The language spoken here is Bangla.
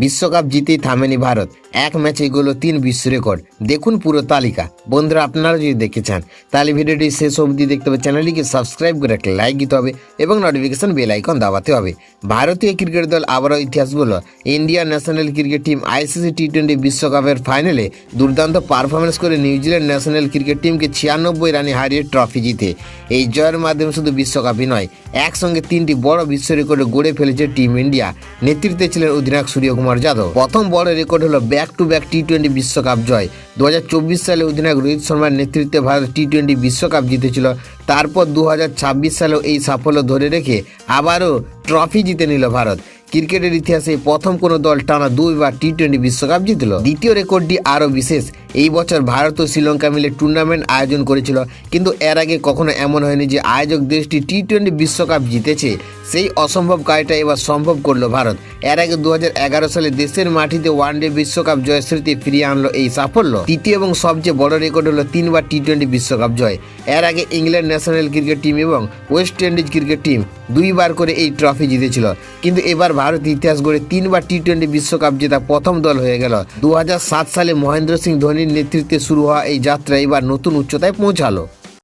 বিশ্বকাপ জিতেই থামেনি ভারত। এক ম্যাচে এগুলো 3 বিশ্ব রেকর্ড। দেখুন পুরো তালিকা। বন্ধুরা, আপনারা যদি দেখতে চান তাহলে ভিডিওটি শেষ অবধি দেখতে হবে। চ্যানেলটিকে সাবস্ক্রাইব করে একটা লাইক দিতে হবে এবং নোটিফিকেশন বেল আইকন দাবাতে হবে। ভারতীয় ক্রিকেট দল আবারও ইতিহাস বলল। Indian national cricket team ICC T20 বিশ্বকাপের ফাইনালে দুর্দান্ত পারফরমেন্স করে নিউজিল্যান্ড ন্যাশনাল ক্রিকেট টিমকে 96 রানে হারিয়ে ট্রফি জিতে। এই জয়ের মাধ্যমে শুধু বিশ্বকাপই নয়, একসঙ্গে 3টি বড় বিশ্ব রেকর্ড গড়ে ফেলেছে টিম ইন্ডিয়া। নেতৃত্বে ছিলেন অধিনায়ক সূর্যকুমার যাদব। প্রথম বড় রেকর্ড হলো ব্যাক টু ব্যাক টি20 বিশ্বকাপ জয়। 2024 সালে অধিনায়ক রোহিত শর্মার নেতৃত্বে ভারত টি20 বিশ্বকাপ জিতেছিল। তারপর 2026 সালেও এই সাফল্য ধরে রেখে আবারও ট্রফি জিতে নিল ভারত। ক্রিকেটের ইতিহাসে প্রথম কোনো দল টানা 2বার টি20 বিশ্বকাপ জিতল। দ্বিতীয় রেকর্ডটি আরও বিশেষ। এই বছর ভারত ও শ্রীলঙ্কা মিলে টুর্নামেন্ট আয়োজন করেছিল, কিন্তু এর আগে কখনো এমন হয়নি যে আয়োজক দেশটি টি20 বিশ্বকাপ জিতেছে। সেই অসম্ভব কাজটা এবার সম্ভব করলো ভারত। এর আগে 2011 সালে দেশের মাটিতে ওয়ানডে বিশ্বকাপ জয়ের স্মৃতি ফিরিয়ে আনলো এই সাফল্য। তৃতীয় এবং সবচেয়ে বড় রেকর্ড হলো 3বার টি20 বিশ্বকাপ জয়। এর আগে ইংল্যান্ড ন্যাশনাল ক্রিকেট টিম এবং ওয়েস্ট ইন্ডিজ ক্রিকেট টিম 2বার করে এই ট্রফি জিতেছিল, কিন্তু এবার ভারত ইতিহাস গড়ে 3বার টি20 বিশ্বকাপ জেতা প্রথম দল হয়ে গেল। 2007 সালে মহেন্দ্র সিং ধোনির নেতৃত্বে শুরু হওয়া এই যাত্রা এবার নতুন উচ্চতায় পৌঁছালো।